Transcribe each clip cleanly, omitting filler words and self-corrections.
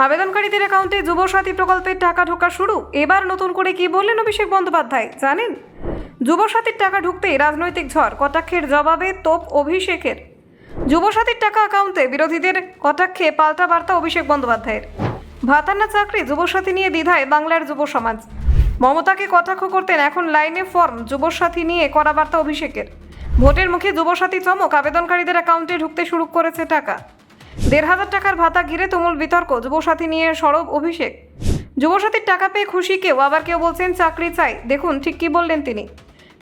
আবেদনকারীদের অ্যাকাউন্টে যুবসাথী প্রকল্পের টাকা ঢোকা শুরু। এবার নতুন করে কি বললেন অভিষেক বন্দ্যোপাধ্যায় জানেন? যুবসাথীর টাকা ঢুকতেই রাজনৈতিক ঝড়, কটাক্ষের জবাবে তোপ অভিষেকের। যুবসাথীর টাকা অ্যাকাউন্টে, বিরোধীদের কটাক্ষে পাল্টা বার্তা অভিষেক বন্দ্যোপাধ্যায়ের। ভাতার না চাকরি, যুবসাথী নিয়ে দ্বিধায় বাংলার যুব সমাজ। মমতাকে কটাক্ষ করতেন, এখন লাইনে ফর্ম যুবসাথী নিয়ে কড়া বার্তা অভিষেকের। ভোটের মুখে যুবসাথী চমক, আবেদনকারীদের অ্যাকাউন্টে ঢুকতে শুরু করেছে টাকা। ১,৫০০ টাকার ভাতা ঘিরে তুমুল বিতর্ক, যুবসাথী নিয়ে সরব অভিষেক। যুবসাথীর টাকা পেয়ে খুশি কেউ, আবার কেউ বলছেন চাকরি চাই। দেখুন ঠিক কি বললেন তিনি।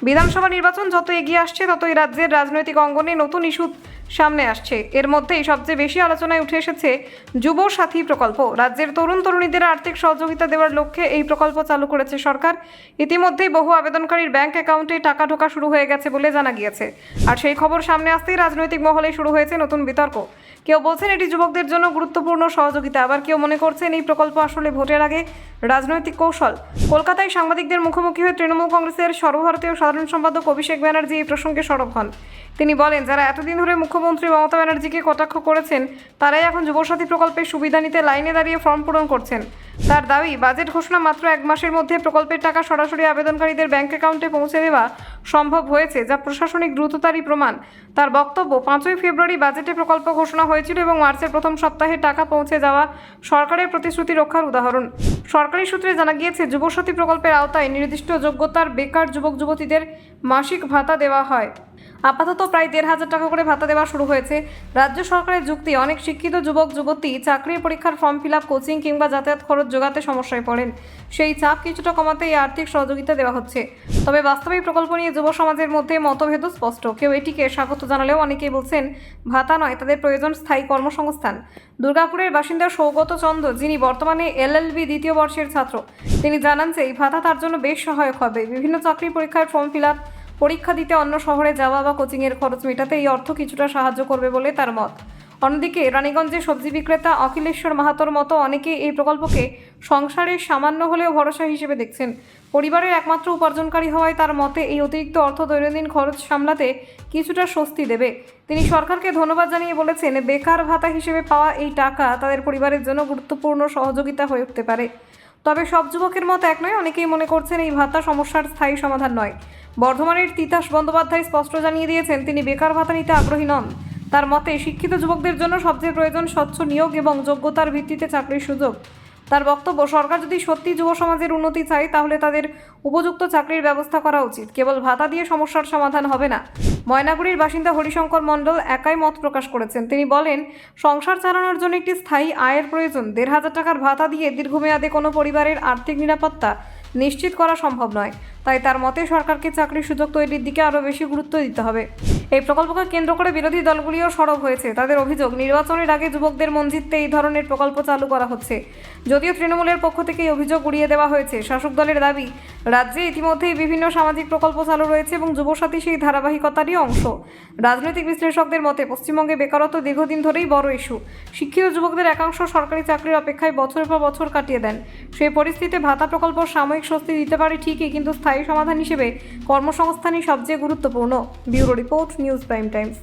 বিধানসভা নির্বাচন যত এগিয়ে আসছে ততই রাজ্যের রাজনৈতিক অঙ্গনে নতুন ইস্যু সামনে আসছে। এর মধ্যেই সবচেয়ে বেশি আলোচনায় উঠে এসেছে যুবসাথী প্রকল্প। রাজ্যের তরুণ তরুণীদের আর্থিক সহযোগিতা দেওয়ার লক্ষ্যে এই প্রকল্প চালু করেছে সরকার। ইতিমধ্যেই বহু আবেদনকারীর ব্যাংক অ্যাকাউন্টে টাকা ঢোকা শুরু হয়ে গেছে বলে জানা গিয়েছে। আর সেই খবর সামনে আসতেই রাজনৈতিক মহলে শুরু হয়েছে নতুন বিতর্ক। কেউ বলছেন এটি যুবকদের জন্য গুরুত্বপূর্ণ সহযোগিতা, আবার কেউ মনে করছেন এই প্রকল্প আসলে ভোটের আগে রাজনৈতিক কৌশল। কলকাতায় সাংবাদিকদের মুখোমুখি হয়ে তৃণমূল কংগ্রেসের সর্বভারতীয় সাধারণ সম্পাদক অভিষেক ব্যানার্জি এই প্রসঙ্গে সরব হন। তিনি বলেন, যারা এতদিন ধরে মুখ্যমন্ত্রী মমতা ব্যানার্জিকে কটাক্ষ করেছেন তারাই এখন যুবসাথী প্রকল্পের সুবিধা নিতে লাইনে দাঁড়িয়ে ফর্ম পূরণ করছেন। তার দাবি, বাজেট ঘোষণা মাত্র 1 মাসের মধ্যে প্রকল্পের টাকা সরাসরি আবেদনকারীদের ব্যাংক অ্যাকাউন্টে পৌঁছে দেওয়া সম্ভব হয়েছে, যা প্রশাসনিক দ্রুততারই প্রমাণ। তার বক্তব্য, 5ই ফেব্রুয়ারি বাজেটে প্রকল্প ঘোষণা হয়েছিল এবং মার্চের প্রথম সপ্তাহে টাকা পৌঁছে যাওয়া সরকারের প্রতিশ্রুতি রক্ষার উদাহরণ। সরকারি সূত্রে জানা গিয়েছে, যুবসাথী প্রকল্পের আওতায় নির্দিষ্ট যোগ্যতার বেকার যুবক যুবতীদের মাসিক ভাতা দেওয়া হয়। আপাতত প্রায় 1,৫০০ টাকা করে ভাতা দেওয়া শুরু হয়েছে। রাজ্য সরকারের যুক্তি, অনেক শিক্ষিত যুবক যুবতী চাকরির পরীক্ষার ফর্ম ফিল আপ, কোচিং কিংবা যাতায়াত খরচ জোগাতে সমস্যায় পড়েন। সেই চাপ কিছুটা কমাতে এই আর্থিক সহযোগিতা দেওয়া হচ্ছে। তবে বাস্তবে এই প্রকল্প নিয়ে যুব সমাজের মধ্যে মতভেদ স্পষ্ট। কেউ এটিকে স্বাগত জানালেও অনেকেই বলছেন ভাতা নয়, তাদের প্রয়োজন স্থায়ী কর্মসংস্থান। দুর্গাপুরের বাসিন্দা সৌগত চন্দ্র, যিনি বর্তমানে LLB দ্বিতীয় বর্ষের ছাত্র, তিনি জানান যে এই ভাতা তার জন্য বেশ সহায়ক হবে। বিভিন্ন চাকরি পরীক্ষার ফর্ম ফিল আপ, পরীক্ষা দিতে অন্য শহরে যাওয়া বা কোচিংয়ের খরচ মেটাতে এই অর্থ কিছুটা সাহায্য করবে বলে তার মত। অন্যদিকে রানীগঞ্জে সবজি বিক্রেতা অখিলেশ্বর মাহাতোর মতো অনেকেই এই প্রকল্পকে সংসারের সামান্য হলেও ভরসা হিসেবে দেখছেন। পরিবারের একমাত্র উপার্জনকারী হওয়ায় তার মতে এই অতিরিক্ত অর্থ দৈনন্দিন খরচ সামলাতে কিছুটা স্বস্তি দেবে। তিনি সরকারকে ধন্যবাদ জানিয়ে বলেছেন, বেকার ভাতা হিসেবে পাওয়া এই টাকা তাদের পরিবারের জন্য গুরুত্বপূর্ণ সহযোগিতা হয়ে উঠতে পারে। তবে সব যুবকের মত এক নয়, অনেকেই মনে করছেন এই ভাতা সমস্যার স্থায়ী সমাধান নয়। বর্ধমানের তিতাস বন্দ্যোপাধ্যায় স্পষ্ট জানিয়ে দিয়েছেন, তিনি বেকার ভাতা নিতে আগ্রহী নন। তার মতে শিক্ষিত যুবকদের জন্য সবচেয়ে প্রয়োজন স্বচ্ছ নিয়োগ এবং যোগ্যতার ভিত্তিতে চাকরির সুযোগ। তার বক্তব্য, সরকার যদি সত্যি যুব সমাজের উন্নতি চায় তাহলে তাদের উপযুক্ত চাকরির ব্যবস্থা করা উচিত। কেবল ভাতা দিয়ে সমস্যার সমাধান হবে না। ময়নাগুড়ির বাসিন্দা হরিশঙ্কর মণ্ডল একাই মত প্রকাশ করেছেন। তিনি বলেন, সংসার চালানোর জন্য একটি স্থায়ী আয়ের প্রয়োজন। ১,৫০০ টাকার ভাতা দিয়ে দীর্ঘমেয়াদে কোনো পরিবারের আর্থিক নিরাপত্তা নিশ্চিত করা সম্ভব নয়। তাই তার মতে সরকারকে চাকরির সুযোগ তৈরির দিকে আরও বেশি গুরুত্ব দিতে হবে। এই প্রকল্পকে কেন্দ্র করে বিরোধী দলগুলিও সরব হয়েছে। তাদের অভিযোগ, নির্বাচনের আগে যুবকদের মন জিততে এই ধরনের প্রকল্প চালু করা হচ্ছে। যদিও তৃণমূলের পক্ষ থেকে এই অভিযোগ উড়িয়ে দেওয়া হয়েছে। শাসক দলের দাবি, রাজ্যে ইতিমধ্যেই বিভিন্ন সামাজিক প্রকল্প চালু রয়েছে এবং যুবসাথী সেই ধারাবাহিকতারই অংশ। রাজনৈতিক বিশ্লেষকদের মতে পশ্চিমবঙ্গে বেকারত্ব দীর্ঘদিন ধরেই বড় ইস্যু। শিক্ষিত যুবকদের একাংশ সরকারি চাকরির অপেক্ষায় বছরের পর বছর কাটিয়ে দেন। সেই পরিস্থিতিতে ভাতা প্রকল্প সাময়িক স্বস্তি দিতে পারে ঠিকই, কিন্তু স্থায়ী সমাধান হিসেবে কর্মসংস্থানই সবচেয়ে গুরুত্বপূর্ণ। Bureau report, news prime Times.